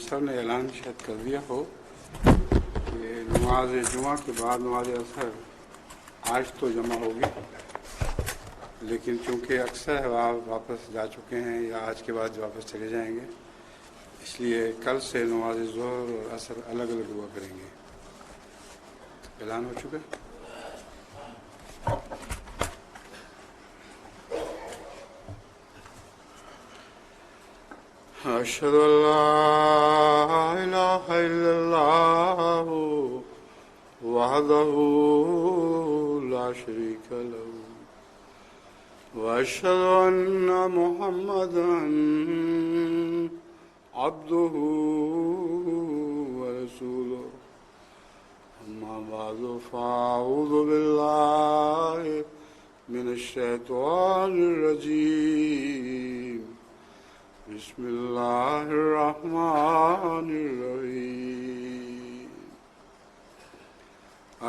سر نے اعلان شاید کر دیا ہو کہ نماز جمعہ کے بعد نماز اثر آج تو جمع ہوگی، لیکن چونکہ اکثر احباب واپس جا چکے ہیں یا آج کے بعد واپس چلے جائیں گے، اس لیے کل سے نماز ظہر اور عصر الگ الگ ہوا کریں گے۔ اعلان ہو چکا ہے۔ اشہد ان لا الہ الا اللہ وحدہ لا شریک لہ واشہد ان محمدا عبدہ ورسولہ اما بعد فاعوذ باللہ من الشیطان الرجیم بسم اللہ الرحمن الرحیم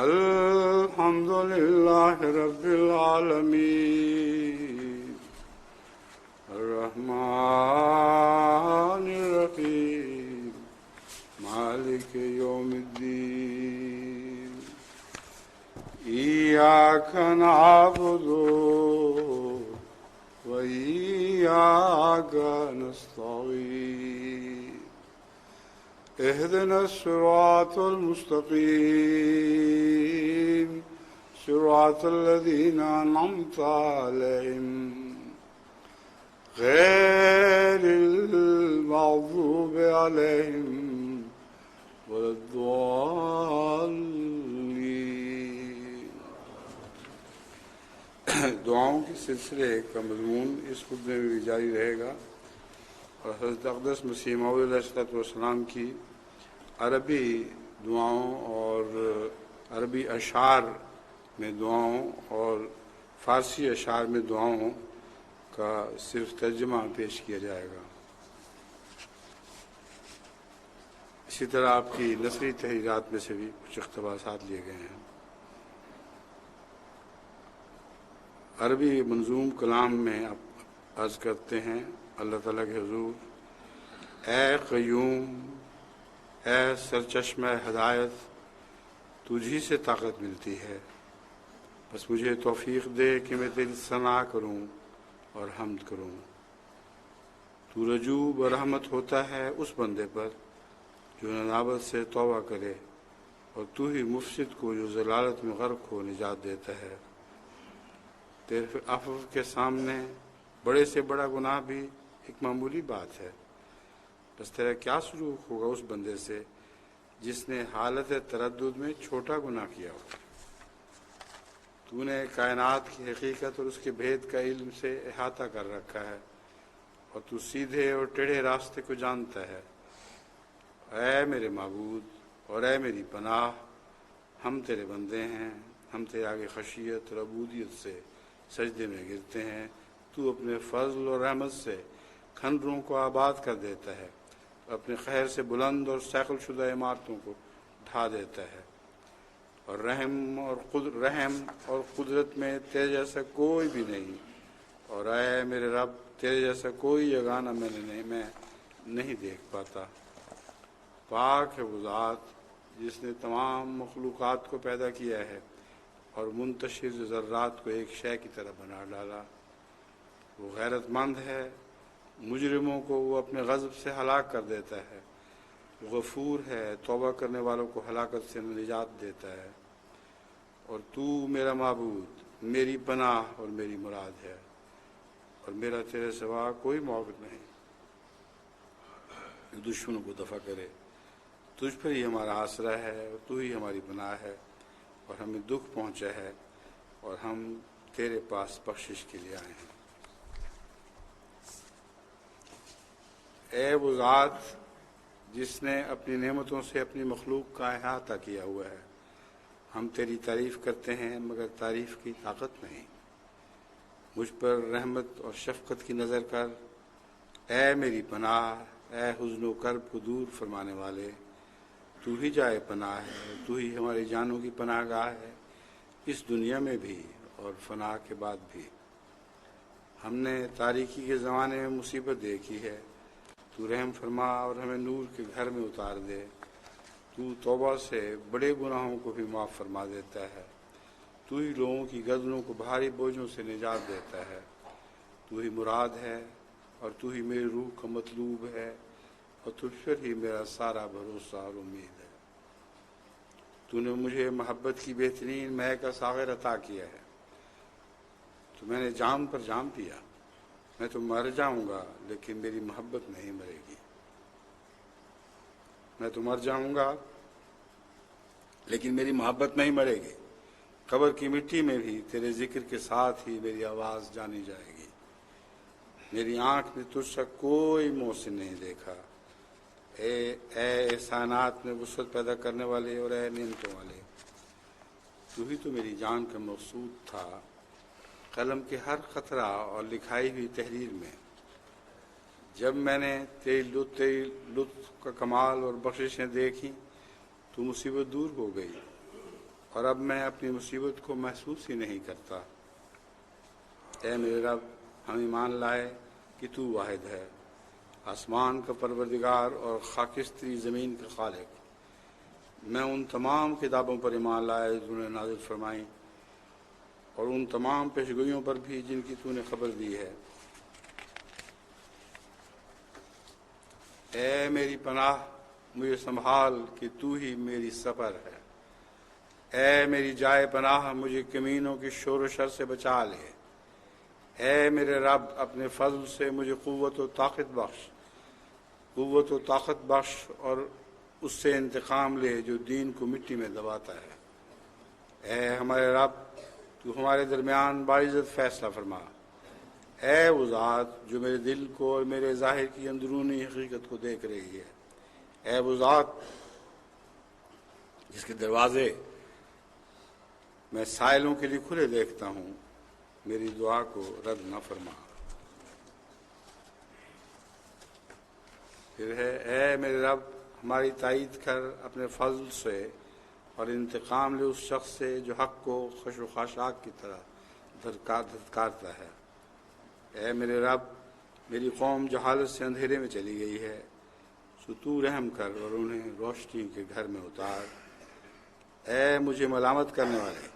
الحمد للہ رب العالمین الرحمن الرحیم مالک یوم الدین ایاک نعبد وإياك نستعين اهدنا الصراط المستقيم صراط الذين أنعمت عليهم غير المغضوب عليهم ولا الضالين۔ دعاؤں کے سلسلے کا مضمون اس خطبے میں بھی جاری رہے گا، اور حضرت اقدس مسیح موعود علیہ الصلوۃ والسلام کی عربی دعاؤں اور عربی اشعار میں دعاؤں اور فارسی اشعار میں دعاؤں کا صرف ترجمہ پیش کیا جائے گا۔ اسی طرح آپ کی نثری تحریرات میں سے بھی کچھ اقتباسات لیے گئے ہیں۔ عربی منظوم کلام میں آپ عرض کرتے ہیں اللہ تعالیٰ کے حضور، اے قیوم، اے سرچشمہ ہدایت، تجھی سے طاقت ملتی ہے، بس مجھے توفیق دے کہ میں تیری ثنا کروں اور حمد کروں۔ تو رجوع برحمت ہوتا ہے اس بندے پر جو ندامت سے توبہ کرے، اور تو ہی مفسد کو جو ضلالت میں غرق ہو نجات دیتا ہے۔ تیرے عفو کے سامنے بڑے سے بڑا گناہ بھی ایک معمولی بات ہے، بس تیرا کیا سلوک ہوگا اس بندے سے جس نے حالت تردد میں چھوٹا گناہ کیا ہو۔ تو نے کائنات کی حقیقت اور اس کے بھید کا علم سے احاطہ کر رکھا ہے، اور تو سیدھے اور ٹیڑھے راستے کو جانتا ہے۔ اے میرے معبود اور اے میری پناہ، ہم تیرے بندے ہیں، ہم تیرے آگے خشیت اور عبودیت سے سجدے میں گرتے ہیں۔ تو اپنے فضل اور رحمت سے کھنڈروں کو آباد کر دیتا ہے، اپنے خیر سے بلند اور سیکل شدہ عمارتوں کو ڈھا دیتا ہے، اور رحم اور قدرت میں تیرے جیسا کوئی بھی نہیں، اور اے میرے رب، تیرے جیسا کوئی یگانہ میں نہیں دیکھ پاتا۔ پاک ہے وہ ذات جس نے تمام مخلوقات کو پیدا کیا ہے اور منتشر ذرات کو ایک شے کی طرح بنا ڈالا۔ وہ غیرت مند ہے، مجرموں کو وہ اپنے غضب سے ہلاک کر دیتا ہے۔ وہ غفور ہے، توبہ کرنے والوں کو ہلاکت سے نجات دیتا ہے۔ اور تو میرا معبود، میری پناہ اور میری مراد ہے، اور میرا تیرے سوا کوئی معبود نہیں جو دشمنوں کو دفع کرے۔ تجھ پر ہی ہمارا آسرا ہے، اور تو ہی ہماری پناہ ہے، اور ہمیں دکھ پہنچا ہے، اور ہم تیرے پاس بخشش کے لیے آئے ہیں۔ اے وہ ذات جس نے اپنی نعمتوں سے اپنی مخلوق کا احاطہ کیا ہوا ہے، ہم تیری تعریف کرتے ہیں مگر تعریف کی طاقت نہیں۔ مجھ پر رحمت اور شفقت کی نظر کر، اے میری پناہ، اے حزن و کرب کو دور فرمانے والے۔ تو ہی جائے پناہ ہے، تو ہی ہماری جانوں کی پناہ گاہ ہے، اس دنیا میں بھی اور فنا کے بعد بھی۔ ہم نے تاریکی کے زمانے میں مصیبت دیکھی ہے، تو رحم فرما اور ہمیں نور کے گھر میں اتار دے۔ تو توبہ سے بڑے گناہوں کو بھی معاف فرما دیتا ہے۔ تو ہی لوگوں کی گردنوں کو بھاری بوجھوں سے نجات دیتا ہے۔ تو ہی مراد ہے اور تو ہی میری روح کا مطلوب ہے، اور تجھ پر ہی میرا سارا بھروسہ اور امید ہے۔ تو نے مجھے محبت کی بہترین مے کا ساغر عطا کیا ہے۔ تو میں نے جام پر جام پیا۔ میں تو مر جاؤں گا لیکن میری محبت نہیں مرے گی۔ میں تو مر جاؤں گا لیکن میری محبت نہیں مرے گی۔ قبر کی مٹی میں بھی تیرے ذکر کے ساتھ ہی میری آواز جانی جائے گی۔ میری آنکھ نے تجھ سے کوئی محسن نہیں دیکھا۔ اے احسانات میں وسعت پیدا کرنے والے اور اے نعمتوں والے، تو ہی تو میری جان کا مقصود تھا۔ قلم کے ہر خطرہ اور لکھائی ہوئی تحریر میں جب میں نے تیری لطف کا کمال اور بخششیں دیکھیں تو مصیبت دور ہو گئی، اور اب میں اپنی مصیبت کو محسوس ہی نہیں کرتا۔ اے میرے رب، ہم ایمان لائے کہ تو واحد ہے، آسمان کا پروردگار اور خاکستری زمین کا خالق۔ میں ان تمام کتابوں پر ایمان لائے جو نے نازل فرمائیں، اور ان تمام پیشگوئیوں پر بھی جن کی تو نے خبر دی ہے۔ اے میری پناہ، مجھے سنبھال کہ تو ہی میری سفر ہے۔ اے میری جائے پناہ، مجھے کمینوں کی شور و شر سے بچا لے۔ اے میرے رب، اپنے فضل سے مجھے قوت و طاقت بخش اور اس سے انتقام لے جو دین کو مٹی میں دباتا ہے۔ اے ہمارے رب، تو ہمارے درمیان باعزت فیصلہ فرما۔ اے وہ ذات جو میرے دل کو اور میرے ظاہر کی اندرونی حقیقت کو دیکھ رہی ہے۔ اے وہ ذات جس کے دروازے میں سائلوں کے لیے کھلے دیکھتا ہوں، میری دعا کو رد نہ فرما۔ پھر ہے، اے میرے رب، ہماری تائید کر اپنے فضل سے، اور انتقام لے اس شخص سے جو حق کو خش و خاشاک کی طرح دھتکارتا ہے۔ اے میرے رب، میری قوم جہالت سے اندھیرے میں چلی گئی ہے، سو تو رحم کر اور انہیں روشنی کے گھر میں اتار۔ اے مجھے ملامت کرنے والے،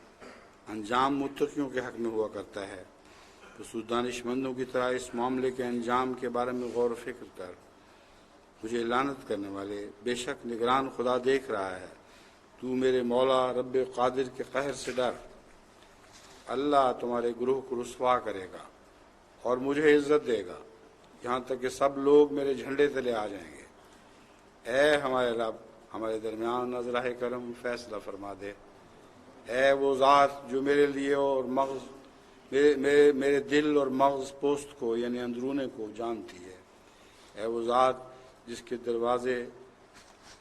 انجام متقیوں کے حق میں ہوا کرتا ہے، تو دانش مندوں کی طرح اس معاملے کے انجام کے بارے میں غور و فکر کر۔ مجھے لعنت کرنے والے، بے شک نگران خدا دیکھ رہا ہے۔ تو میرے مولا رب قادر کے قہر سے ڈر۔ اللہ تمہارے گروہ کو رسوا کرے گا اور مجھے عزت دے گا، یہاں تک کہ سب لوگ میرے جھنڈے تلے آ جائیں گے۔ اے ہمارے رب، ہمارے درمیان نظرہ کرم فیصلہ فرما دے۔ اے وہ ذات جو میرے لیے اور میرے دل اور مغز پوست کو یعنی اندرونے کو جانتی ہے۔ اے وہ ذات جس کے دروازے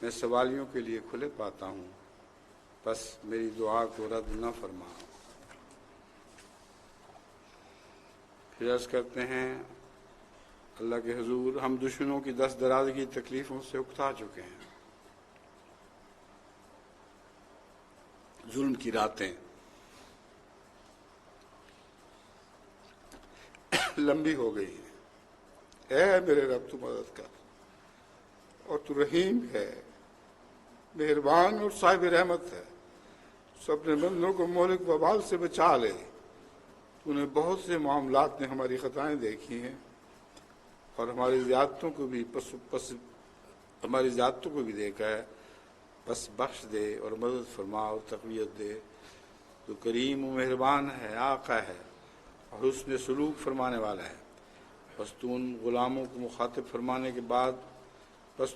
میں سوالیوں کے لیے کھلے پاتا ہوں، بس میری دعا کو رد نہ فرما۔ پھر عرض کرتے ہیں اللہ کے حضور، ہم دشمنوں کی دست درازی تکلیفوں سے اکتا چکے ہیں۔ ظلم کی راتیں لمبی ہو گئی ہیں۔ اے میرے رب، تو مدد کر، اور تو رحیم ہے، مہربان اور صاحب رحمت ہے، تو اپنے بندوں کو مہلک وبال سے بچا لے۔ تو نے بہت سے معاملات میں ہماری خطائیں دیکھی ہیں، اور ہماری زیادتوں کو بھی دیکھا ہے، بس بخش دے اور مدد فرما اور تقویت دے۔ تو کریم و مہربان ہے، آقا ہے، اور حسن سلوک فرمانے والا ہے۔ بس تو ان غلاموں کو مخاطب فرمانے کے بعد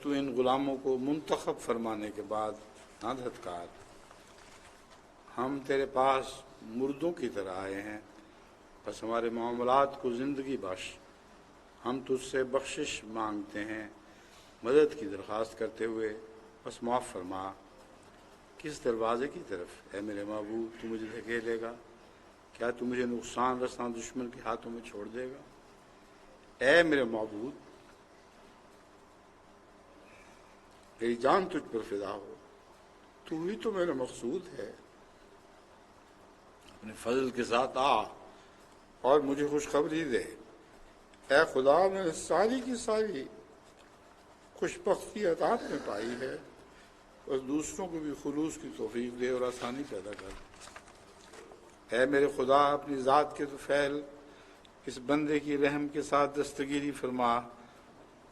ان غلاموں کو منتخب فرمانے کے بعد نہ دھتکار۔ ہم تیرے پاس مردوں کی طرح آئے ہیں، بس ہمارے معاملات کو زندگی بخش۔ ہم تجھ سے بخشش مانگتے ہیں، مدد کی درخواست کرتے ہوئے، بس معاف فرما۔ کس دروازے کی طرف اے میرے معبود تو مجھے دھکیلے گا؟ کیا تو مجھے نقصان رساں دشمن کے ہاتھوں میں چھوڑ دے گا؟ اے میرے معبود، میری جان تجھ پر فدا ہو، تو ہی تو میرا مقصود ہے۔ اپنے فضل کے ساتھ آ اور مجھے خوشخبری دے۔ اے خدا، میں نے ساری کی ساری خوش بختی عطاعت میں پائی ہے، بس دوسروں کو بھی خلوص کی توفیق دے اور آسانی پیدا کر۔ اے میرے خدا، اپنی ذات کے طفیل اس بندے کی رحم کے ساتھ دستگیری فرما،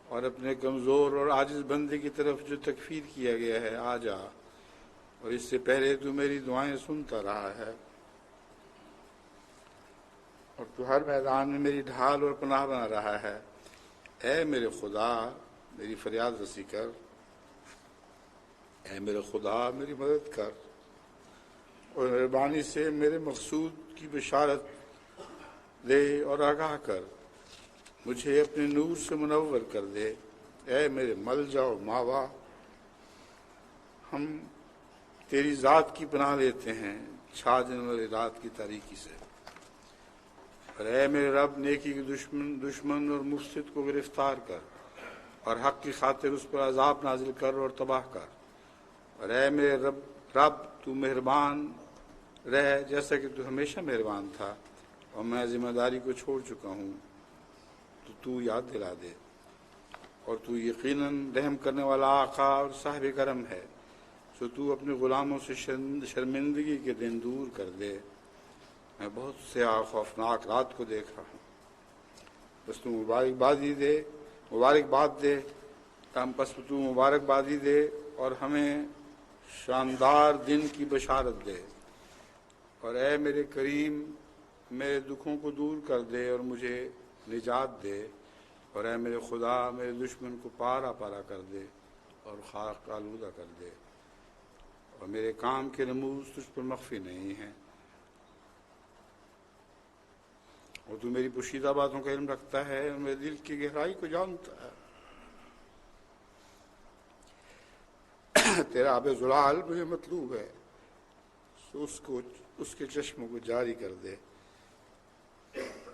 اور اپنے کمزور اور عاجز بندے کی طرف جو تکفیر کیا گیا ہے آ جا، اور اس سے پہلے تو میری دعائیں سنتا رہا ہے، اور تو ہر میدان میں میری ڈھال اور پناہ بنا رہا ہے۔ اے میرے خدا، میری فریاد رسی کر، اے میرے خدا میری مدد کر، اور مہربانی سے میرے مقصود کی بشارت دے اور آگاہ کر، مجھے اپنے نور سے منور کر دے۔ اے میرے ملجا و ماوا، ہم تیری ذات کی پناہ لیتے ہیں چھا جانے والی رات کی تاریکی سے، اور اے میرے رب، نیکی کے دشمن اور مفسد کو گرفتار کر، اور حق کی خاطر اس پر عذاب نازل کر اور تباہ کر۔ اور اے میرے رب تو مہربان رہ جیسا کہ تو ہمیشہ مہربان تھا، اور میں ذمہ داری کو چھوڑ چکا ہوں، تو یاد دلا دے۔ اور تو یقیناً رحم کرنے والا آقا اور صاحب کرم ہے، سو تو اپنے غلاموں سے شرمندگی کے دن دور کر دے۔ میں بہت سیاہ خوفناک رات کو دیکھ رہا ہوں، بس تو مبارک بادی دے اور ہمیں شاندار دن کی بشارت دے۔ اور اے میرے کریم، میرے دکھوں کو دور کر دے اور مجھے نجات دے، اور اے میرے خدا، میرے دشمن کو پارا پارا کر دے اور خاک آلودہ کر دے، اور میرے کام کے رموز تجھ پر مخفی نہیں ہیں، اور تو میری پوشیدہ باتوں کا علم رکھتا ہے اور میرے دل کی گہرائی کو جانتا ہے۔ تیرا آب زلال مجھے مطلوب ہے، سو اس کے چشموں کو جاری کر دے۔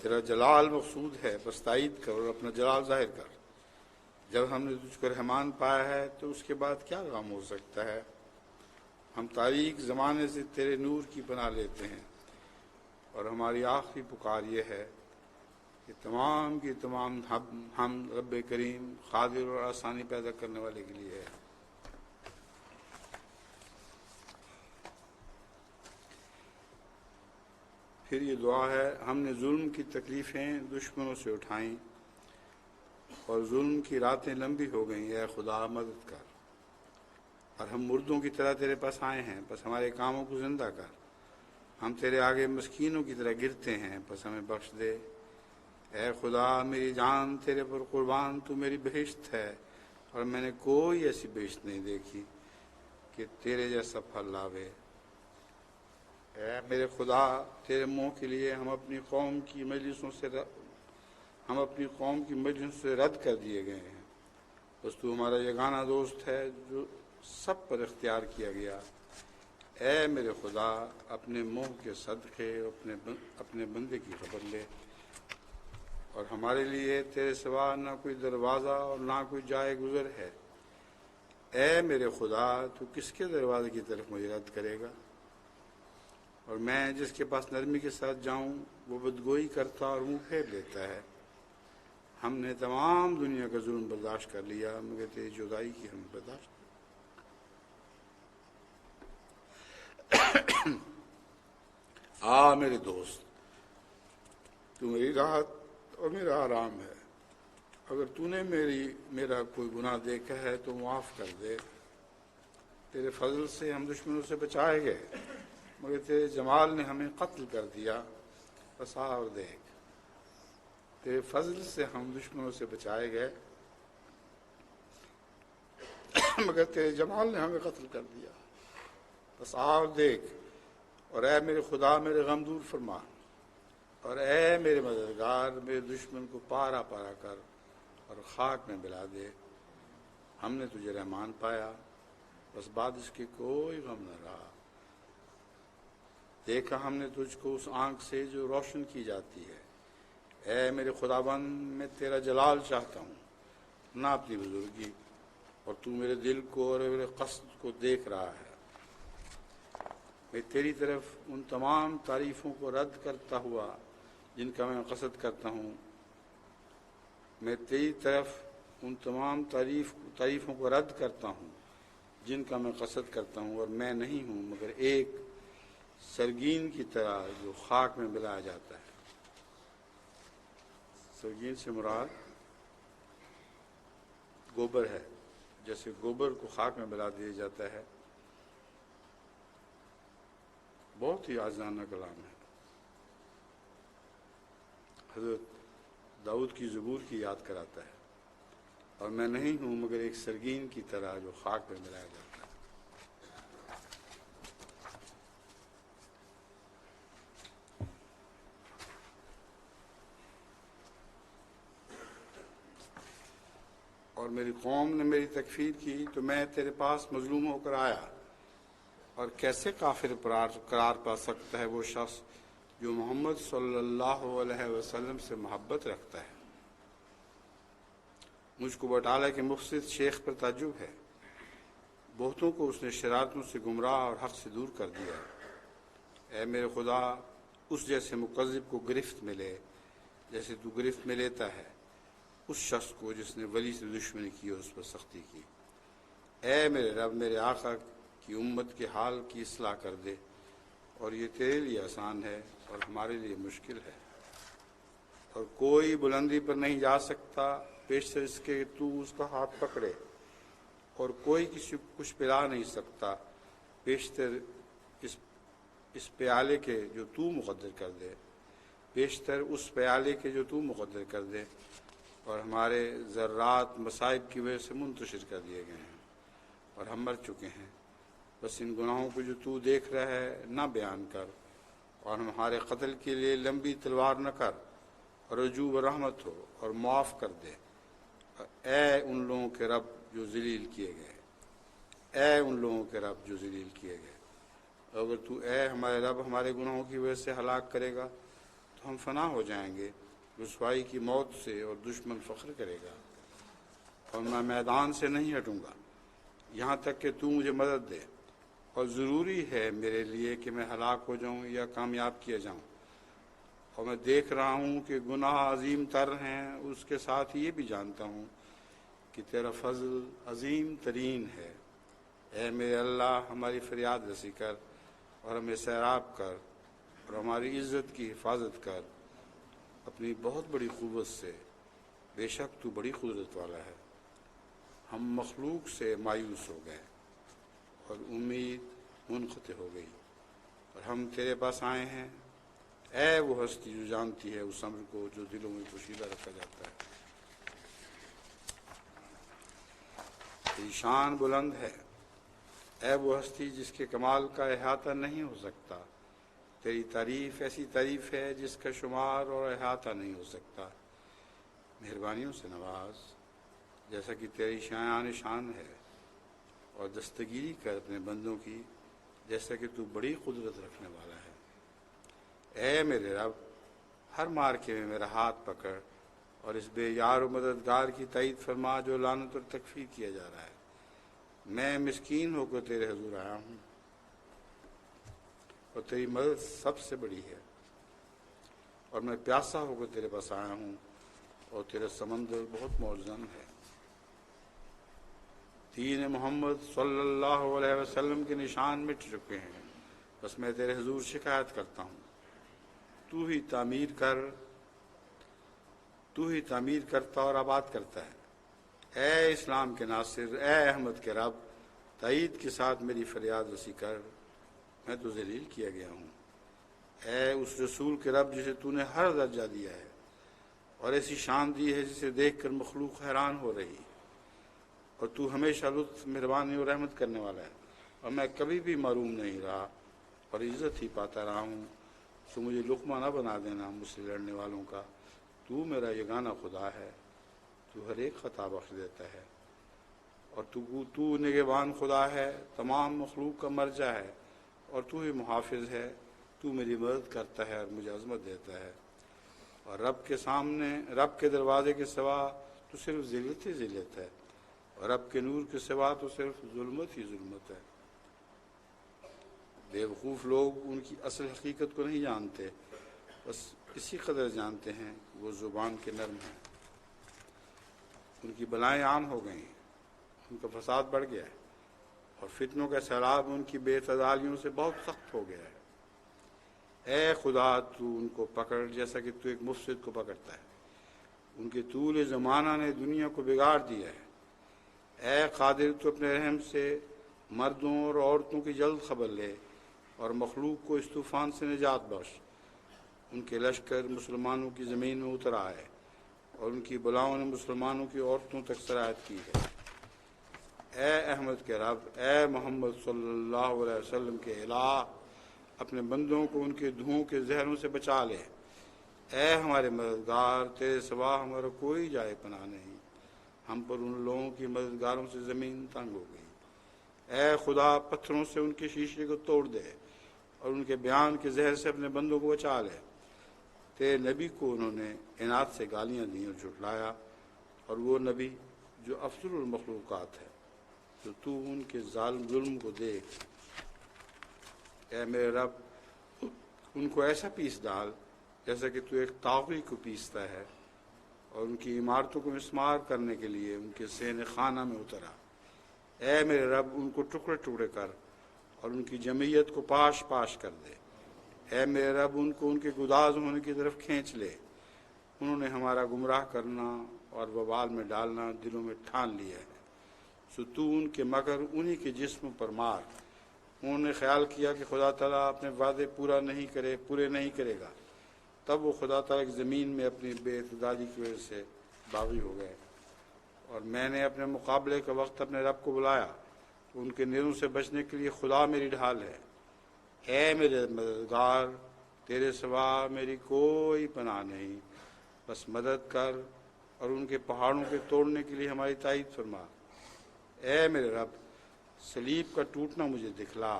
تیرا جلال مقصود ہے، بس تائید کر اور اپنا جلال ظاہر کر۔ جب ہم نے تجھ کو رحمان پایا ہے تو اس کے بعد کیا غم ہو سکتا ہے؟ ہم تاریک زمانے سے تیرے نور کی پناہ لیتے ہیں، اور ہماری آخری پکار یہ ہے کہ تمام کی تمام ہم رب کریم قادر اور آسانی پیدا کرنے والے کے لیے ہے۔ پھر یہ دعا ہے، ہم نے ظلم کی تکلیفیں دشمنوں سے اٹھائیں، اور ظلم کی راتیں لمبی ہو گئیں، اے خدا مدد کر۔ اور ہم مردوں کی طرح تیرے پاس آئے ہیں، بس ہمارے کاموں کو زندہ کر۔ ہم تیرے آگے مسکینوں کی طرح گرتے ہیں، بس ہمیں بخش دے۔ اے خدا، میری جان تیرے پر قربان، تو میری بہشت ہے، اور میں نے کوئی ایسی بہشت نہیں دیکھی کہ تیرے جیسا پھل لاوے۔ اے میرے خدا، تیرے منہ کے لیے ہم اپنی قوم کی مجلسوں سے رد کر دیے گئے ہیں، بس تو ہمارا یگانہ دوست ہے جو سب پر اختیار کیا گیا۔ اے میرے خدا، اپنے منہ کے صدقے اپنے بندے کی خبر لے، اور ہمارے لیے تیرے سوا نہ کوئی دروازہ اور نہ کوئی جائے گزر ہے۔ اے میرے خدا، تو کس کے دروازے کی طرف مجھے رد کرے گا؟ اور میں جس کے پاس نرمی کے ساتھ جاؤں وہ بدگوئی کرتا اور منہ پھیر لیتا ہے۔ ہم نے تمام دنیا کا ظلم برداشت کر لیا، مگر تیری جدائی کی ہم برداشت آ میرے دوست، تو میری راحت اور میرا آرام ہے۔ اگر تو نے میرا کوئی گناہ دیکھا ہے تو معاف کر دے۔ تیرے فضل سے ہم دشمنوں سے بچائے گئے، مگر تیرے جمال نے ہمیں قتل کر دیا۔ بس آ اور دیکھ، تیرے فضل سے ہم دشمنوں سے بچائے گئے، مگر تیرے جمال نے ہمیں قتل کر دیا۔ بس آ اور دیکھ، اور اے میرے خدا میرے غم دور فرما، اور اے میرے مددگار میرے دشمن کو پارا پارا کر اور خاک میں ملا دے۔ ہم نے تجھے رحمان پایا، بس بعد اس کے کوئی غم نہ رہا۔ دیکھا ہم نے تجھ کو اس آنکھ سے جو روشن کی جاتی ہے۔ اے میرے خداوند، میں تیرا جلال چاہتا ہوں، نہ اپنی بزرگی، اور تو میرے دل کو اور میرے قصد کو دیکھ رہا ہے۔ میں تیری طرف ان تمام تعریفوں کو رد کرتا ہوا جن کا میں قصد کرتا ہوں، میں تیری طرف ان تمام تعریفوں کو رد کرتا ہوں جن کا میں قصد کرتا ہوں، اور میں نہیں ہوں مگر ایک سرگین کی طرح جو خاک میں ملایا جاتا ہے۔ سرگین سے مراد گوبر ہے، جیسے گوبر کو خاک میں ملا دیا جاتا ہے۔ بہت ہی عاجزانہ کلام ہے۔ حضرت داؤد کی زبور کی یاد کراتا ہے، اور میں نہیں ہوں مگر ایک سرگین کی طرح جو خاک میں ملایا جاتا ہے۔ اور میری قوم نے میری تکفیر کی تو میں تیرے پاس مظلوم ہو کر آیا، اور کیسے کافر قرار پا سکتا ہے وہ شخص جو محمد صلی اللہ علیہ وسلم سے محبت رکھتا ہے۔ مجھ کو بٹالہ کے مفسد شیخ پر تعجب ہے، بہتوں کو اس نے شرارتوں سے گمراہ اور حق سے دور کر دیا۔ اے میرے خدا، اس جیسے مکذب کو گرفت میں لے جیسے تو گرفت میں لیتا ہے اس شخص کو جس نے ولی سے دشمنی کی اور اس پر سختی کی۔ اے میرے رب، میرے آقا کی امت کے حال کی اصلاح کر دے، اور یہ تیرے لیے آسان ہے اور ہمارے لیے مشکل ہے۔ اور کوئی بلندی پر نہیں جا سکتا پیشتر اس کے تو اس کا ہاتھ پکڑے، اور کوئی کسی کو کچھ پلا نہیں سکتا بیشتر اس پیالے کے جو تو مقدر کر دے، بیشتر اس پیالے کے جو تو مقدر کر دے۔ اور ہمارے ذرات مصائب کی وجہ سے منتشر کر دیے گئے ہیں اور ہم مر چکے ہیں۔ بس ان گناہوں کو جو تو دیکھ رہا ہے نہ بیان کر، اور ہمارے قتل کے لیے لمبی تلوار نہ کر، اور رجوع و رحمت ہو اور معاف کر دے۔ اے ان لوگوں کے رب جو ذلیل کیے گئے، اے ان لوگوں کے رب جو ذلیل کیے گئے۔ اگر تو اے ہمارے رب ہمارے گناہوں کی وجہ سے ہلاک کرے گا تو ہم فنا ہو جائیں گے، رسوائی کی موت سے، اور دشمن فخر کرے گا، اور میں میدان سے نہیں ہٹوں گا یہاں تک کہ تو مجھے مدد دے۔ اور ضروری ہے میرے لیے کہ میں ہلاک ہو جاؤں یا کامیاب کیا جاؤں، اور میں دیکھ رہا ہوں کہ گناہ عظیم تر ہیں، اس کے ساتھ یہ بھی جانتا ہوں کہ تیرا فضل عظیم ترین ہے۔ اے میرے اللہ، ہماری فریاد رسی کر اور ہمیں سیراب کر، اور ہماری عزت کی حفاظت کر اپنی بہت بڑی قوت سے، بے شک تو بڑی قدرت والا ہے۔ ہم مخلوق سے مایوس ہو گئے اور امید منقطع ہو گئی، اور ہم تیرے پاس آئے ہیں۔ اے وہ ہستی جو جانتی ہے اس امر کو جو دلوں میں پوشیدہ رکھا جاتا ہے۔ تیری شان بلند ہے، اے وہ ہستی جس کے کمال کا احاطہ نہیں ہو سکتا۔ تیری تعریف ایسی تعریف ہے جس کا شمار اور احاطہ نہیں ہو سکتا۔ مہربانیوں سے نواز جیسا کہ تیری شایان شان ہے، اور دستگیری کر اپنے بندوں کی جیسا کہ تو بڑی قدرت رکھنے والا ہے۔ اے میرے رب، ہر مارکے میں میرا ہاتھ پکڑ، اور اس بے یار و مددگار کی تائید فرما جو لعنت اور تکفیر کیا جا رہا ہے۔ میں مسکین ہو کر تیرے حضور آیا ہوں، اور تیری مدد سب سے بڑی ہے، اور میں پیاسا ہو کر تیرے پاس آیا ہوں، اور تیرا سمندر بہت معزن ہے۔ دین محمد صلی اللہ علیہ وسلم کے نشان مٹ چکے ہیں، بس میں تیرے حضور شکایت کرتا ہوں، تو ہی تعمیر کرتا اور آباد کرتا ہے۔ اے اسلام کے ناصر، اے احمد کے رب، تائید کے ساتھ میری فریاد رسی کر، میں تو ذلیل کیا گیا ہوں۔ اے اس رسول کے رب جسے تو نے ہر درجہ دیا ہے اور ایسی شان دی ہے جسے دیکھ کر مخلوق حیران ہو رہی، اور تو ہمیشہ لطف، مہربانی اور رحمت کرنے والا ہے، اور میں کبھی بھی محروم نہیں رہا اور عزت ہی پاتا رہا ہوں۔ سو مجھے لقمہ نہ بنا دینا مجھ سے لڑنے والوں کا۔ تو میرا یگانہ خدا ہے، تو ہر ایک خطا بخش دیتا ہے، اور تو نگہبان خدا ہے، تمام مخلوق کا مرجع ہے، اور تو ہی محافظ ہے۔ تو میری مدد کرتا ہے اور مجھے عظمت دیتا ہے، اور رب کے دروازے کے سوا تو صرف ذلت ہی ذلت ہے، اور رب کے نور کے سوا تو صرف ظلمت ہی ظلمت ہے۔ بے وقوف لوگ ان کی اصل حقیقت کو نہیں جانتے، بس اسی قدر جانتے ہیں کہ وہ زبان کے نرم ہیں۔ ان کی بلائیں عام ہو گئیں، ان کا فساد بڑھ گیا ہے، اور فتنوں کا سیلاب ان کی بے اعتدالیوں سے بہت سخت ہو گیا ہے۔ اے خدا، تو ان کو پکڑ جیسا کہ تو ایک مفسد کو پکڑتا ہے۔ ان کے طول زمانہ نے دنیا کو بگاڑ دیا ہے۔ اے قادر، تو اپنے رحم سے مردوں اور عورتوں کی جلد خبر لے اور مخلوق کو اس طوفان سے نجات بخش۔ ان کے لشکر مسلمانوں کی زمین میں اتر آئے اور ان کی بلاؤں نے مسلمانوں کی عورتوں تک سرایت کی ہے۔ اے احمد کے رب، اے محمد صلی اللہ علیہ وسلم کے الہ، اپنے بندوں کو ان کے دھوؤں کے زہروں سے بچا لے۔ اے ہمارے مددگار، تیرے سوا ہمارا کوئی جائے پناہ نہیں، ہم پر ان لوگوں کی مددگاروں سے زمین تنگ ہو گئی۔ اے خدا، پتھروں سے ان کے شیشے کو توڑ دے اور ان کے بیان کے زہر سے اپنے بندوں کو بچا لے۔ تیرے نبی کو انہوں نے عناد سے گالیاں دیں اور جھٹلایا، اور وہ نبی جو افضل المخلوقات ہے، تو تو ان کے ظلم کو دیکھ۔ اے میرے رب، ان کو ایسا پیس ڈال جیسا کہ تو ایک طاغی کو پیستا ہے، اور ان کی عمارتوں کو مسمار کرنے کے لیے ان کے سین خانہ میں اترا۔ اے میرے رب، ان کو ٹکڑے ٹکڑے کر اور ان کی جمعیت کو پاش پاش کر دے۔ اے میرے رب، ان کو ان کے گداز ہونے کی طرف کھینچ لے۔ انہوں نے ہمارا گمراہ کرنا اور وبال میں ڈالنا دلوں میں ٹھان لیا ہے، سو تو ان کے مگر انہی کے جسم پر مار۔ انہوں نے خیال کیا کہ خدا تعالیٰ اپنے وعدے پورے نہیں کرے گا، تب وہ خدا تعالیٰ کی زمین میں اپنی بے اعتدالی کی وجہ سے باغی ہو گئے۔ اور میں نے اپنے مقابلے کا وقت اپنے رب کو بلایا، تو ان کے نروں سے بچنے کے لیے خدا میری ڈھال ہے۔ اے میرے مددگار، تیرے سوا میری کوئی پناہ نہیں، بس مدد کر اور ان کے پہاڑوں کے توڑنے کے لیے ہماری تائید فرما۔ اے میرے رب، صلیب کا ٹوٹنا مجھے دکھلا۔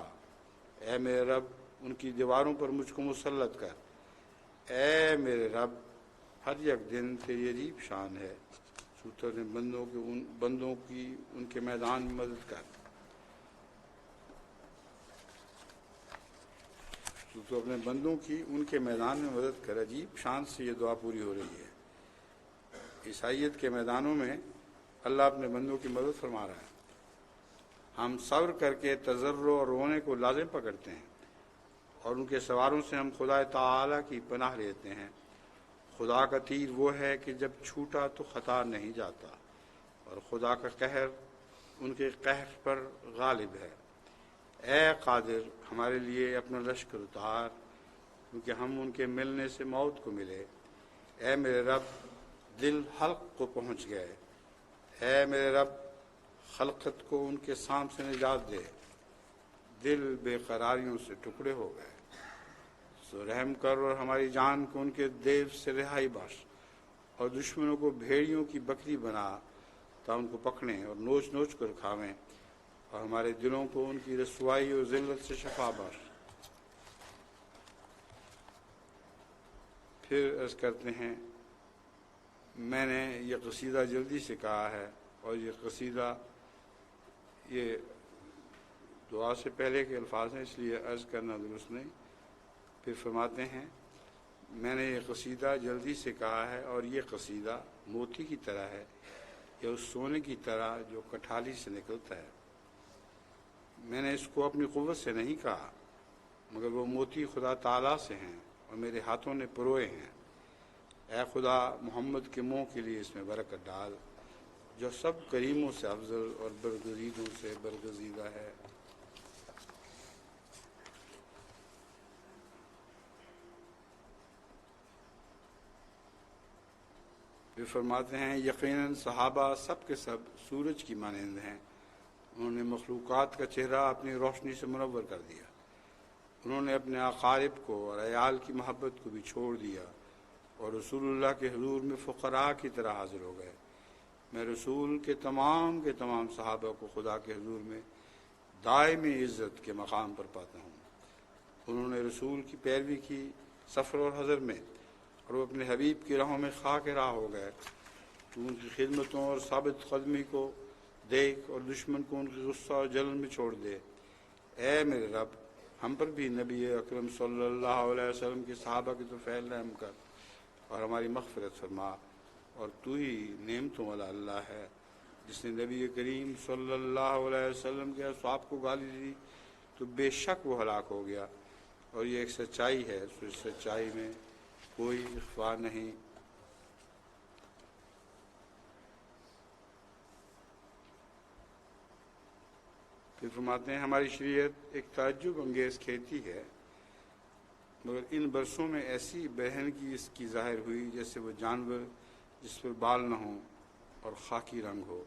اے میرے رب، ان کی دیواروں پر مجھ کو مسلط کر۔ اے میرے رب، ہر یک دن تیری عجیب شان ہے، تو اپنے بندوں کی ان کے میدان میں مدد کر۔ تو اپنے بندوں کی ان کے میدان میں مدد کر۔ عجیب شان سے یہ دعا پوری ہو رہی ہے۔ عیسائیت کے میدانوں میں اللہ اپنے بندوں کی مدد فرما رہا ہے۔ ہم صبر کر کے تضرع اور رونے کو لازم پکڑتے ہیں، اور ان کے سواروں سے ہم خدا تعالیٰ کی پناہ لیتے ہیں۔ خدا کا تیر وہ ہے کہ جب چھوٹا تو خطا نہیں جاتا، اور خدا کا قہر ان کے قہر پر غالب ہے۔ اے قادر، ہمارے لیے اپنا لشکر اتار، کیونکہ ہم ان کے ملنے سے موت کو ملے۔ اے میرے رب، دل حلق کو پہنچ گئے۔ اے میرے رب، خلقت کو ان کے سام سے نجات دے۔ دل بے قراریوں سے ٹکڑے ہو گئے، سو رحم کر اور ہماری جان کو ان کے دیو سے رہائی بخش، اور دشمنوں کو بھیڑیوں کی بکری بنا تا ان کو پکڑیں اور نوچ نوچ کر کھاویں، اور ہمارے دلوں کو ان کی رسوائی اور ذلت سے شفا بخش۔ پھر عرض کرتے ہیں، میں نے یہ قصیدہ جلدی سے کہا ہے، اور یہ قصیدہ یہ دعا سے پہلے کے الفاظ ہیں، اس لیے عرض کرنا درست نہیں۔ پھر فرماتے ہیں، میں نے یہ قصیدہ جلدی سے کہا ہے، اور یہ قصیدہ موتی کی طرح ہے، یا اس سونے کی طرح جو کٹھالی سے نکلتا ہے۔ میں نے اس کو اپنی قوت سے نہیں کہا، مگر وہ موتی خدا تعالیٰ سے ہیں اور میرے ہاتھوں نے پروئے ہیں۔ اے خدا، محمد کے منہ کے لیے اس میں برکت ڈال، جو سب کریموں سے افضل اور برگزیدوں سے برگزیدہ ہے۔ پھر فرماتے ہیں، یقیناً صحابہ سب کے سب سورج کی مانند ہیں، انہوں نے مخلوقات کا چہرہ اپنی روشنی سے منور کر دیا۔ انہوں نے اپنے اقارب کو اور عیال کی محبت کو بھی چھوڑ دیا، اور رسول اللہ کے حضور میں فقراء کی طرح حاضر ہو گئے۔ میں رسول کے تمام صحابہ کو خدا کے حضور میں دائمی عزت کے مقام پر پاتا ہوں۔ انہوں نے رسول کی پیروی کی سفر اور حضر میں، اور وہ اپنے حبیب کی راہوں میں خاک راہ ہو گئے۔ تو ان کی خدمتوں اور ثابت قدمی کو دیکھ اور دشمن کو ان کی غصہ اور جلن میں چھوڑ دے۔ اے میرے رب، ہم پر بھی نبی اکرم صلی اللہ علیہ وسلم کے صحابہ کی تو فعل رحم کر، اور ہماری مغفرت فرما۔ اور تو ہی نعمتوں والا اللہ ہے جس نے نبی کریم صلی اللہ علیہ وسلم کے اصحاب کو گالی دی تو بے شک وہ ہلاک ہو گیا، اور یہ ایک سچائی ہے، تو اس سچائی میں کوئی اخفا نہیں۔ پھر فرماتے ہیں ہماری شریعت ایک تعجب انگیز کھیتی ہے، مگر ان برسوں میں ایسی برہنگی اس کی ظاہر ہوئی جیسے وہ جانور جس پر بال نہ ہوں اور خاکی رنگ ہو،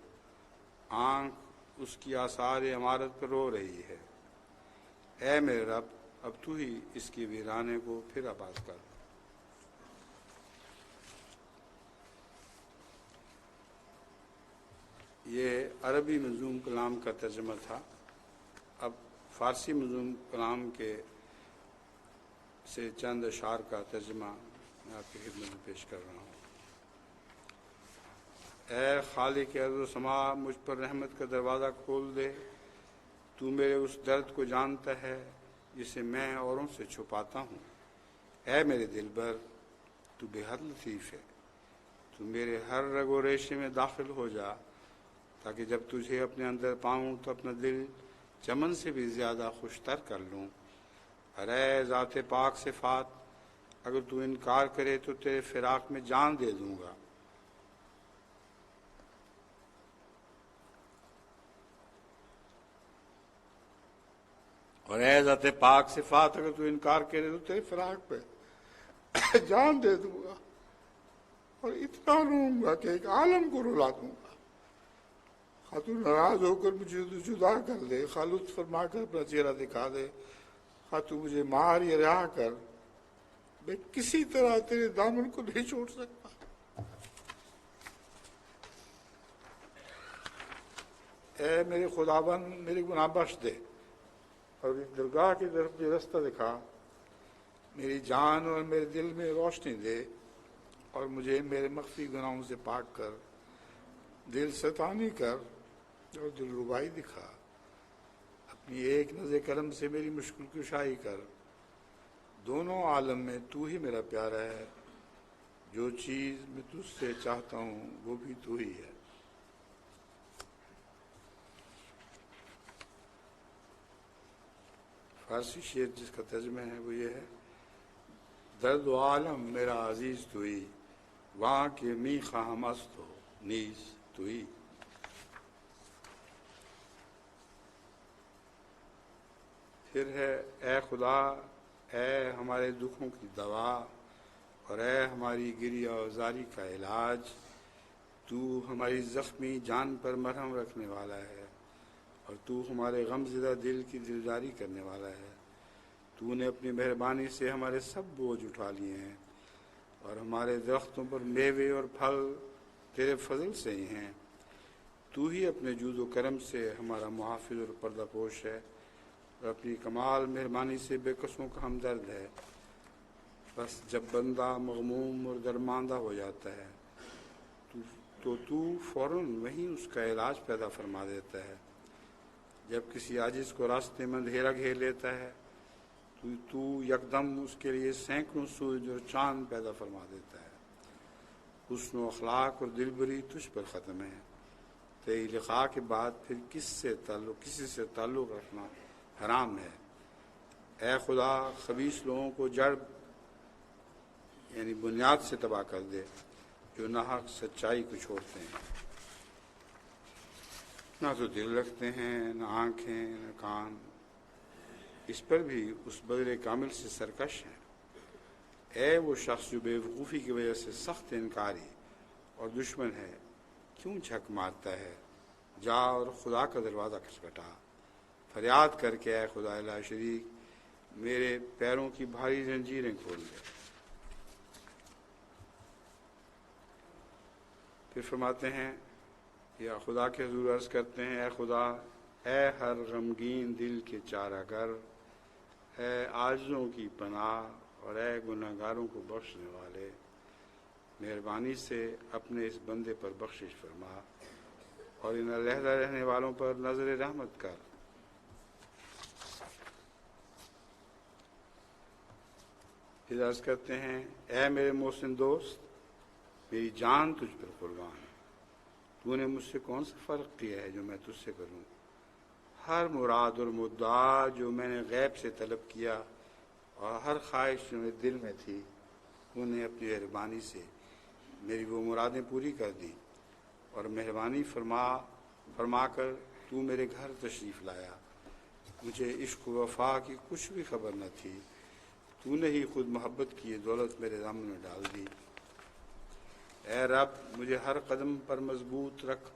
آنکھ اس کی آثار عمارت پر رو رہی ہے۔ اے میرے رب، اب تو ہی اس کے ویرانے کو پھر آباد کر۔ یہ عربی منظوم کلام کا ترجمہ تھا۔ اب فارسی منظوم کلام کے سے چند اشعار کا ترجمہ میں آپ کی خدمت میں پیش کر رہا ہوں۔ اے خالق ارض و سما، مجھ پر رحمت کا دروازہ کھول دے، تو میرے اس درد کو جانتا ہے جسے میں اوروں سے چھپاتا ہوں۔ اے میرے دل بر، تو بے حد لطیف ہے، تو میرے ہر رگ و ریشے میں داخل ہو جا، تاکہ جب تجھے اپنے اندر پاؤں تو اپنا دل چمن سے بھی زیادہ خوشتر کر لوں۔ ارے ذات پاک صفات، اگر تو انکار کرے تو تیرے فراق میں جان دے دوں گا۔ اور اے ذات پاک صفات، اگر تو انکار کرے تو تیرے فراق پہ جان دے دوں گا، اور اتنا روں گا کہ ایک عالم کو رلا دوں گا۔ خواہ تو ناراض ہو کر مجھے جدا کر دے، خواہ لطف فرما کر اپنا چہرہ دکھا دے، خواہ تو مجھے مار یا رہا کر، میں کسی طرح تیرے دامن کو نہیں چھوڑ سکتا۔ اے میرے خداوند، میرے گناہ بخش دے اور اس درگاہ کی طرف مجھے رستہ دکھا، میری جان اور میرے دل میں روشنی دے، اور مجھے میرے مخفی گناہوں سے پاک کر، دل ستانی کر اور دل ربائی دکھا، اپنی ایک نظر کرم سے میری مشکل کشائی کر۔ دونوں عالم میں تو ہی میرا پیارا ہے، جو چیز میں تجھ سے چاہتا ہوں وہ بھی تو ہی ہے۔ فارسی شعر جس کا ترجمہ ہے وہ یہ ہے: درد و عالم میرا عزیز تو ہی، وہاں کے می خواہ مست ہو نیز تو ہی۔ پھر ہے: اے خدا، اے ہمارے دکھوں کی دوا، اور اے ہماری گریہ و زاری کا علاج، تو ہماری زخمی جان پر مرہم رکھنے والا ہے، اور تو ہمارے غم زدہ دل کی دلداری کرنے والا ہے۔ تو نے اپنی مہربانی سے ہمارے سب بوجھ اٹھا لیے ہیں، اور ہمارے درختوں پر میوے اور پھل تیرے فضل سے ہی ہیں۔ تو ہی اپنے جود و کرم سے ہمارا محافظ اور پردہ پوش ہے، اور اپنی کمال مہربانی سے بے کسوں کا ہمدرد ہے۔ بس جب بندہ مغموم اور درماندہ ہو جاتا ہے تو فوراً وہیں اس کا علاج پیدا فرما دیتا ہے۔ جب کسی عاجز کو راستے میں اندھیرا گھیر لیتا ہے تو یکدم اس کے لیے سینکڑوں سورج اور چاند پیدا فرما دیتا ہے۔ حسن و اخلاق اور دلبری تجھ پر ختم ہے، تیری لقاء کے بعد پھر کسی سے تعلق رکھنا حرام ہے۔ اے خدا، خبیث لوگوں کو جڑ یعنی بنیاد سے تباہ کر دے، جو ناحق سچائی کو چھوڑتے ہیں۔ نہ تو دل رکھتے ہیں، نہ آنکھیں، نہ کان، اس پر بھی اس بدر کامل سے سرکش ہیں۔ اے وہ شخص جو بے وقوفی کی وجہ سے سخت انکاری اور دشمن ہے، کیوں جھک مارتا ہے؟ جا اور خدا کا دروازہ کھٹکھٹا، فریاد کر کے اے خدا لا شریک، میرے پیروں کی بھاری زنجیریں کھول دے۔ پھر فرماتے ہیں یا خدا کے حضور عرض کرتے ہیں: اے خدا، اے ہر غمگین دل کے چارہ گر، اے عاجزوں کی پناہ اور اے گنہگاروں کو بخشنے والے، مہربانی سے اپنے اس بندے پر بخشش فرما اور ان علیحدہ رہنے والوں پر نظر رحمت کر۔ پھر عرض کرتے ہیں: اے میرے محسن دوست، میری جان تجھ پر قربان ہے، تو نے مجھ سے کون سا فرق کیا ہے جو میں تجھ سے کروں؟ ہر مراد اور مدعا جو میں نے غیب سے طلب کیا اور ہر خواہش جو میرے دل میں تھی، تو نے اپنی مہربانی سے میری وہ مرادیں پوری کر دی اور مہربانی فرما کر تو میرے گھر تشریف لایا۔ مجھے عشق و وفا کی کچھ بھی خبر نہ تھی، تو نے ہی خود محبت کی یہ دولت میرے ضمن میں ڈال دی۔ اے رب، مجھے ہر قدم پر مضبوط رکھ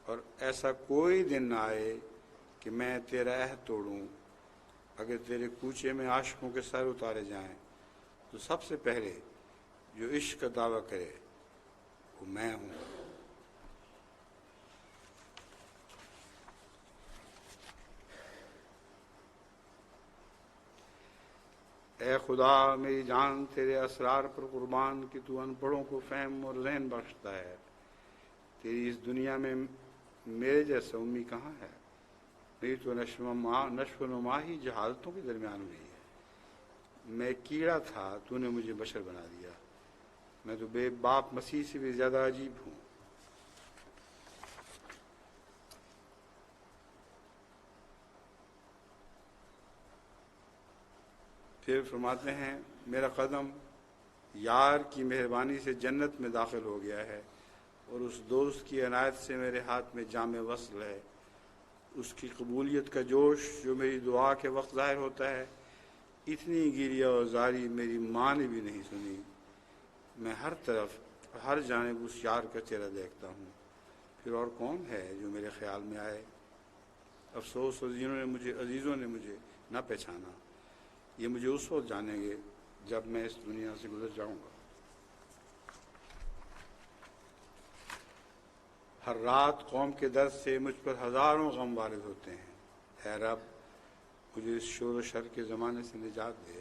اور ایسا کوئی دن نہ آئے کہ میں تیرا عہد توڑوں۔ اگر تیرے کوچے میں عاشقوں کے سر اتارے جائیں تو سب سے پہلے جو عشق کا دعویٰ کرے وہ میں ہوں۔ اے خدا، میری جان تیرے اسرار پر قربان کہ تو ان پڑھوں کو فہم اور ذہن بخشتا ہے۔ تیری اس دنیا میں میرے جیسا امی کہاں ہے؟ میری تو نشو و نما ہی جہالتوں کے درمیان ہوئی ہے۔ میں کیڑا تھا، تو نے مجھے بشر بنا دیا۔ میں تو بے باپ مسیح سے بھی زیادہ عجیب ہوں۔ پھر فرماتے ہیں، میرا قدم یار کی مہربانی سے جنت میں داخل ہو گیا ہے اور اس دوست کی عنایت سے میرے ہاتھ میں جام وصل ہے۔ اس کی قبولیت کا جوش جو میری دعا کے وقت ظاہر ہوتا ہے، اتنی گریہ اور زاری میری ماں نے بھی نہیں سنی۔ میں ہر طرف ہر جانب اس یار کا چہرہ دیکھتا ہوں، پھر اور کون ہے جو میرے خیال میں آئے؟ افسوس عزیزوں نے مجھے نہ پہچانا، یہ مجھے اس وقت جانیں گے جب میں اس دنیا سے گزر جاؤں گا۔ ہر رات قوم کے درد سے مجھ پر ہزاروں غم وارد ہوتے ہیں۔ اے رب، مجھے اس شور و شر کے زمانے سے نجات دے۔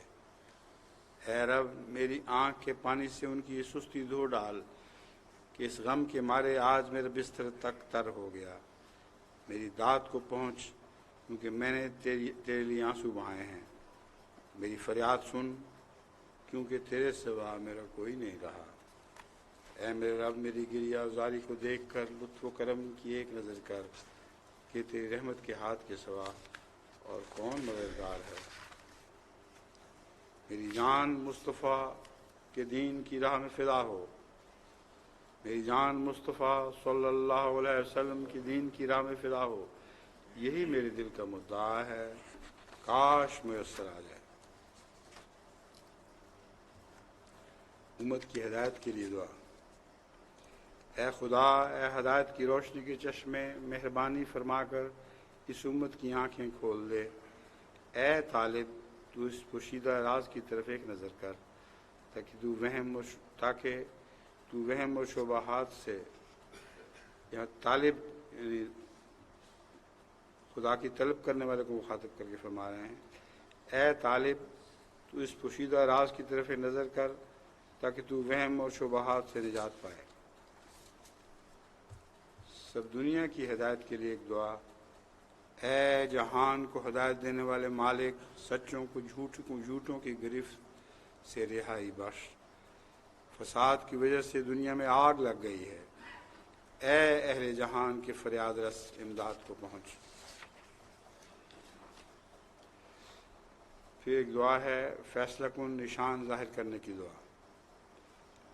اے رب، میری آنکھ کے پانی سے ان کی یہ سستی دھو ڈال کہ اس غم کے مارے آج میرا بستر تک تر ہو گیا۔ میری داد کو پہنچ، کیونکہ میں نے تیرے لیے آنسو بہائے ہیں۔ میری فریاد سن، کیونکہ تیرے سوا میرا کوئی نہیں رہا۔ اے میرے رب، میری گریہ زاری کو دیکھ کر لطف و کرم کی ایک نظر کر کہ تیری رحمت کے ہاتھ کے سوا اور کون مددگار ہے۔ میری جان مصطفیٰ کے دین کی راہ میں فدا ہو۔ میری جان مصطفیٰ صلی اللہ علیہ وسلم کی دین کی راہ میں فدا ہو۔ یہی میرے دل کا مدعا ہے، کاش میسر آ جائے۔ امت کی ہدایت کے لیے دعا۔ اے خدا، اے ہدایت کی روشنی کے چشمے، مہربانی فرما کر اس امت کی آنکھیں کھول دے۔ اے طالب، تو اس پوشیدہ راز کی طرف ایک نظر کر تاکہ تو وہم و شبہات سے، یہاں طالب یعنی خدا کی طلب کرنے والے کو مخاطب کر کے فرما رہے ہیں، اے طالب، تو اس پوشیدہ راز کی طرف ایک نظر کر تاکہ تو وہم اور شبہات سے نجات پائے۔ سب دنیا کی ہدایت کے لیے ایک دعا۔ اے جہان کو ہدایت دینے والے مالک، سچوں کو جھوٹوں کی گرفت سے رہائی بخش۔ فساد کی وجہ سے دنیا میں آگ لگ گئی ہے۔ اے اہل جہان کے فریاد رس، امداد کو پہنچ۔ پھر ایک دعا ہے، فیصلہ کن نشان ظاہر کرنے کی دعا۔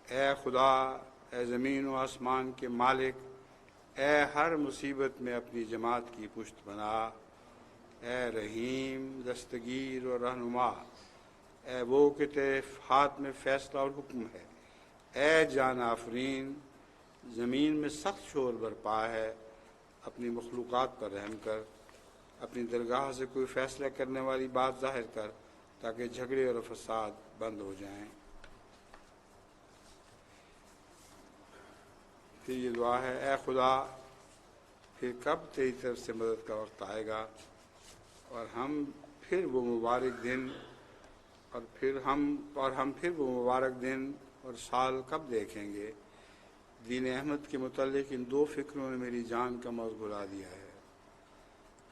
اے خدا، اے زمین و آسمان کے مالک، اے ہر مصیبت میں اپنی جماعت کی پشت بنا۔ اے رحیم، دستگیر اور رہنما، اے وہ کہ تیرے ہاتھ میں فیصلہ اور حکم ہے۔ اے جان آفرین، زمین میں سخت شور برپا ہے، اپنی مخلوقات پر رحم کر۔ اپنی درگاہ سے کوئی فیصلہ کرنے والی بات ظاہر کر تاکہ جھگڑے اور فساد بند ہو جائیں۔ پھر یہ دعا ہے، اے خدا، پھر کب تیری طرف سے مدد کا وقت آئے گا اور ہم پھر وہ مبارک دن اور سال کب دیکھیں گے؟ دین احمد کے متعلق ان دو فکروں نے میری جان کا موز بلا دیا ہے،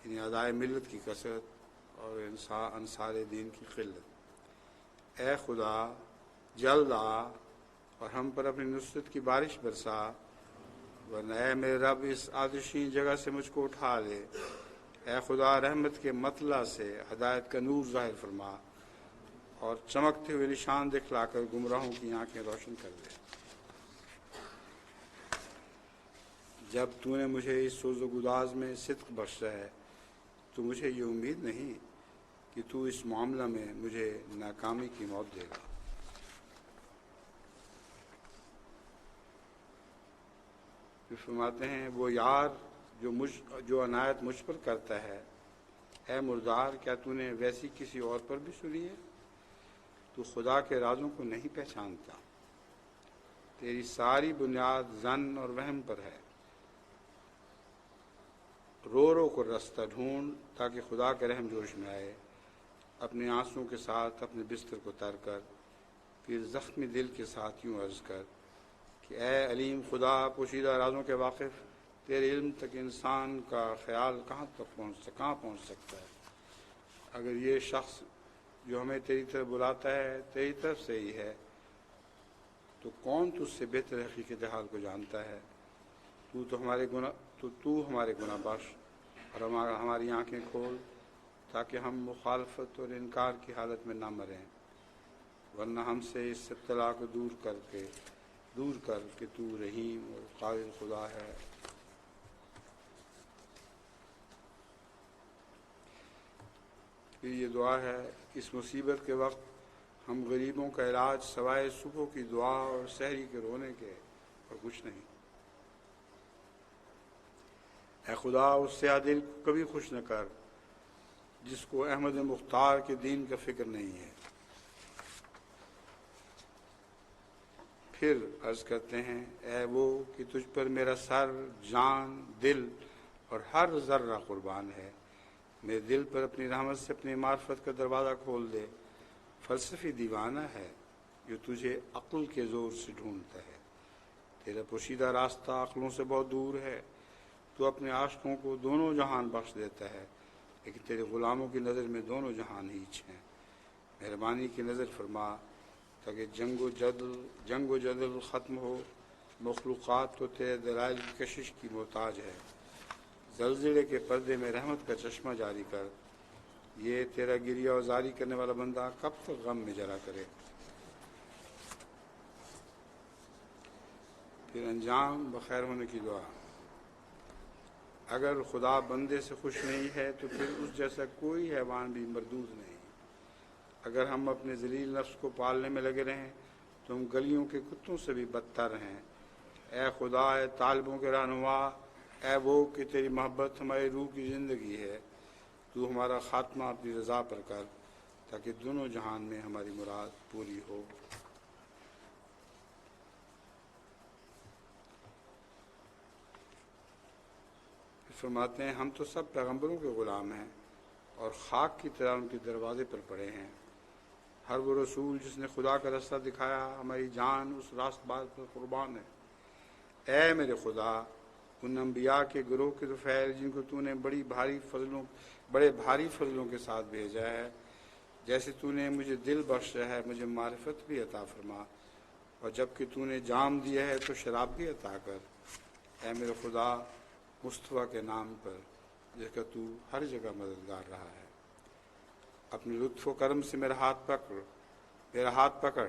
یعنی ادائے ملت کی کثرت اور انصار دین کی قلت۔ اے خدا، جلد آ اور ہم پر اپنی نصرت کی بارش برسا، ورنہ اے میرے رب اس آتشین جگہ سے مجھ کو اٹھا لے۔ اے خدا رحمت کے مطلع سے ہدایت کا نور ظاہر فرما اور چمکتے ہوئے نشان دکھلا کر گمراہوں کی آنکھیں روشن کر دے۔ جب تو نے مجھے اس سوز و گداز میں صدق بخشا ہے تو مجھے یہ امید نہیں کہ تو اس معاملہ میں مجھے ناکامی کی موت دے گا۔ پھر فرماتے ہیں وہ یار جو عنایت مجھ پر کرتا ہے، اے مردار کیا تو نے ویسی کسی اور پر بھی سنی ہے؟ تو خدا کے رازوں کو نہیں پہچانتا، تیری ساری بنیاد ظن اور وہم پر ہے۔ رو رو کر رستہ ڈھونڈ تاکہ خدا کے رحم جوش میں آئے، اپنے آنسوؤں کے ساتھ اپنے بستر کو تر کر، پھر زخمی دل کے ساتھ یوں عرض کر کہ اے علیم خدا پوشیدہ رازوں کے واقف، تیرے علم تک انسان کا خیال کہاں پہنچ سکتا ہے؟ اگر یہ شخص جو ہمیں تیری طرف بلاتا ہے تیری طرف سے ہی ہے تو کون تجھ سے بہتر حقیقت حال کو جانتا ہے؟ تو ہمارے گناہ بخش اور ہماری آنکھیں کھول تاکہ ہم مخالفت اور انکار کی حالت میں نہ مریں، ورنہ ہم سے اس اطلاع کو دور کر کہ تو رحیم اور قادر خدا ہے۔ پھر یہ دعا ہے، اس مصیبت کے وقت ہم غریبوں کا علاج سوائے صبح کی دعا اور سحری کے رونے کے اور کچھ نہیں۔ اے خدا اس سیاہ دل کو کبھی خوش نہ کر جس کو احمد مختار کے دین کا فکر نہیں ہے۔ پھر عرض کرتے ہیں، اے وہ کہ تجھ پر میرا سر، جان، دل اور ہر ذرہ قربان ہے، میرے دل پر اپنی رحمت سے اپنی معرفت کا دروازہ کھول دے۔ فلسفی دیوانہ ہے جو تجھے عقل کے زور سے ڈھونڈتا ہے، تیرا پوشیدہ راستہ عقلوں سے بہت دور ہے۔ تو اپنے عاشقوں کو دونوں جہان بخش دیتا ہے، لیکن تیرے غلاموں کی نظر میں دونوں جہان ہیچ ہیں۔ مہربانی کی نظر فرما تاکہ جنگ و جدل ختم ہو، مخلوقات تو تیرے دلائل کی کشش کی محتاج ہے۔ زلزلے کے پردے میں رحمت کا چشمہ جاری کر، یہ تیرا گریہ و زاری کرنے والا بندہ کب تک غم میں جلا کرے؟ پھر انجام بخیر ہونے کی دعا۔ اگر خدا بندے سے خوش نہیں ہے تو پھر اس جیسا کوئی حیوان بھی مردود نہیں۔ اگر ہم اپنے ذلیل نفس کو پالنے میں لگے رہیں تو ہم گلیوں کے کتوں سے بھی بدتر ہیں۔ اے خدا، اے طالبوں کے رہنما، اے وہ کہ تیری محبت ہماری روح کی زندگی ہے، تو ہمارا خاتمہ اپنی رضا پر کر تاکہ دونوں جہان میں ہماری مراد پوری ہو۔ فرماتے ہیں، ہم تو سب پیغمبروں کے غلام ہیں اور خاک کی طرح ان کے دروازے پر پڑے ہیں۔ ہر وہ رسول جس نے خدا کا راستہ دکھایا، ہماری جان اس راست باز پر قربان ہے۔ اے میرے خدا، ان انبیاء کے گروہ کے طفیل جن کو تو نے بڑے بھاری فضلوں کے ساتھ بھیجا ہے، جیسے تو نے مجھے دل بخشا ہے مجھے معرفت بھی عطا فرما، اور جب کہ تو نے جام دیا ہے تو شراب بھی عطا کر۔ اے میرے خدا، مصطفیٰ کے نام پر جس کا تو ہر جگہ مددگار رہا ہے، اپنے لطف و کرم سے میرا ہاتھ پکڑ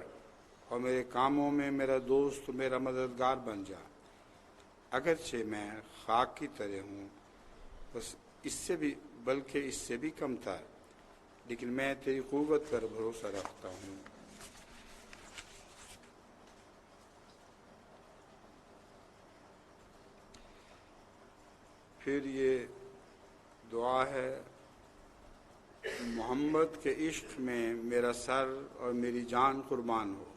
اور میرے کاموں میں میرا دوست میرا مددگار بن جا۔ اگرچہ میں خاک کی طرح ہوں، بس بلکہ اس سے بھی کم تر، لیکن میں تیری قوت پر بھروسہ رکھتا ہوں۔ پھر یہ دعا ہے، محمد کے عشق میں میرا سر اور میری جان قربان ہو،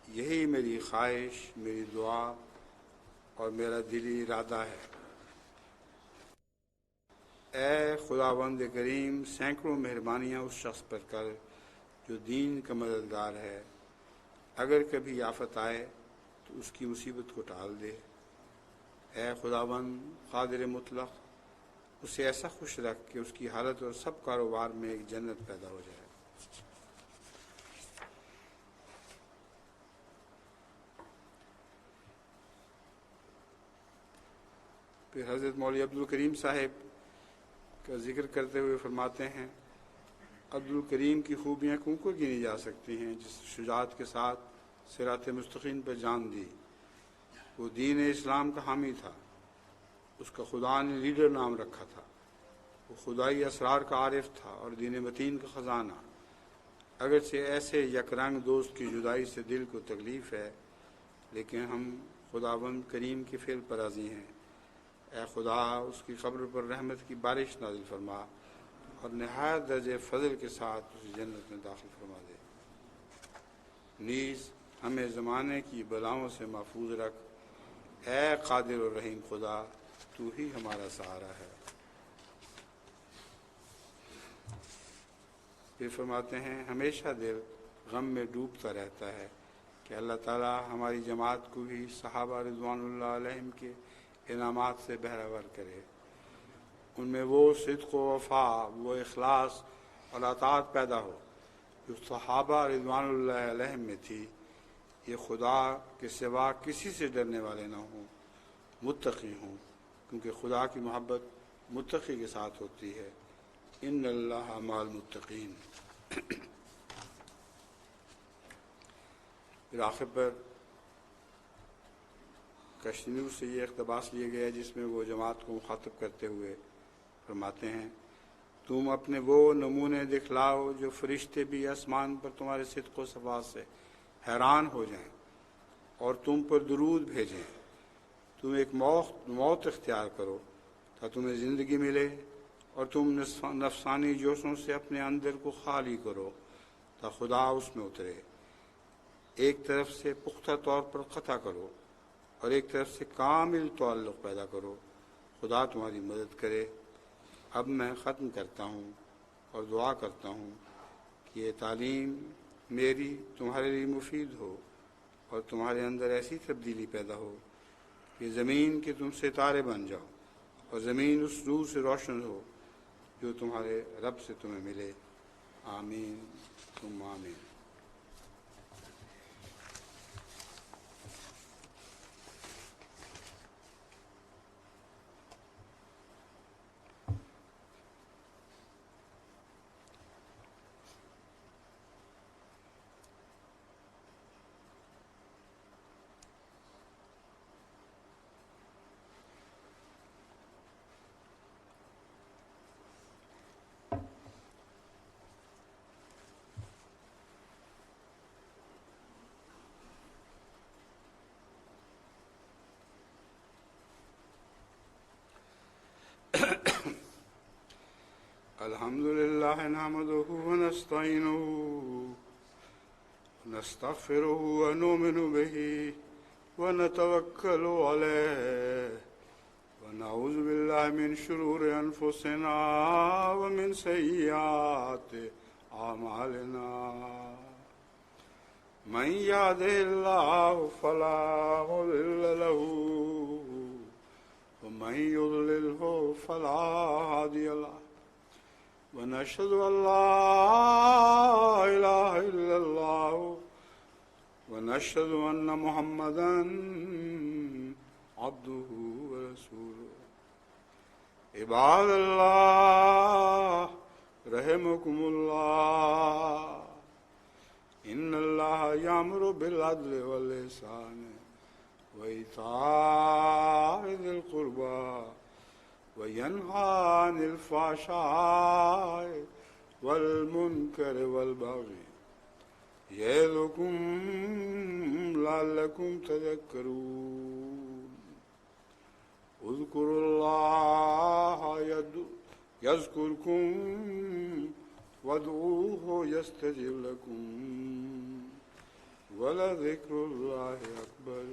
یہی میری خواہش، میری دعا اور میرا دلی ارادہ ہے۔ اے خداوند کریم، سینکڑوں مہربانیاں اس شخص پر کر جو دین کا مددگار ہے، اگر کبھی آفت آئے تو اس کی مصیبت کو ٹال دے۔ اے خداوند قادر مطلق، اسے ایسا خوش رکھ کہ اس کی حالت اور سب کاروبار میں ایک جنت پیدا ہو جائے۔ پھر حضرت مولوی عبدالکریم صاحب کا ذکر کرتے ہوئے فرماتے ہیں عبدالکریم کی خوبیاں کون کو گنی جا سکتی ہیں جس شجاعت کے ساتھ صراط مستقیم پر جان دی. وہ دین اسلام کا حامی تھا. اس کا خدا نے لیڈر نام رکھا تھا. وہ خدائی اسرار کا عارف تھا اور دین متین کا خزانہ. اگرچہ ایسے یک رنگ دوست کی جدائی سے دل کو تکلیف ہے لیکن ہم خداوند کریم کے فعل پر راضی ہیں. اے خدا اس کی قبر پر رحمت کی بارش نازل فرما اور نہایت درجے فضل کے ساتھ اسے جنت میں داخل فرما دے. نیز ہمیں زمانے کی بلاؤں سے محفوظ رکھ. اے قادر و رحیم خدا تو ہی ہمارا سہارا ہے. پھر فرماتے ہیں ہمیشہ دل غم میں ڈوبتا رہتا ہے کہ اللہ تعالیٰ ہماری جماعت کو بھی صحابہ رضوان اللہ علیہم کے انعامات سے بہرہور کرے. ان میں وہ صدق و وفا، وہ اخلاص اور اطاعت پیدا ہو جو صحابہ رضوان اللہ علیہم میں تھی. یہ خدا کے سوا کسی سے ڈرنے والے نہ ہوں، متقی ہوں، کیونکہ خدا کی محبت متقی کے ساتھ ہوتی ہے. ان اللہ مع المتقین. پھر آخر پر کشمیر سے یہ اقتباس لیا گیا ہے جس میں وہ جماعت کو مخاطب کرتے ہوئے فرماتے ہیں تم اپنے وہ نمونے دکھلاؤ جو فرشتے بھی آسمان پر تمہارے صدق و صفا سے حیران ہو جائیں اور تم پر درود بھیجیں. تم ایک موت اختیار کرو تا تمہیں زندگی ملے اور تم نفسانی جوشوں سے اپنے اندر کو خالی کرو تا خدا اس میں اترے. ایک طرف سے پختہ طور پر قطع کرو اور ایک طرف سے کامل تعلق پیدا کرو. خدا تمہاری مدد کرے. اب میں ختم کرتا ہوں اور دعا کرتا ہوں کہ یہ تعلیم میری تمہارے لیے مفید ہو اور تمہارے اندر ایسی تبدیلی پیدا ہو کہ زمین کے تم ستارے بن جاؤ اور زمین اس نور سے روشن ہو جو تمہارے رب سے تمہیں ملے. آمین ثم آمین. الحمد لله نحمده ونستعينه ونستغفره ونؤمن به ونتوكل عليه ونعوذ بالله من شرور أنفسنا ومن سيئات أعمالنا. من يهده الله فلا مضل له ومن يضلله فلا هادي له. ونشهد أن لا إله إلا الله ونشهد أن محمدا عبده ورسوله. عباد الله رحمكم الله إن الله يأمر بالعدل والإحسان وإيتاء ذي القربى وينهى عن الفحشاء والمنكر والبغي يعظكم لعلكم تذكرون. اذكروا الله يذكركم وادعوه يستجب لكم ولذكر الله أكبر.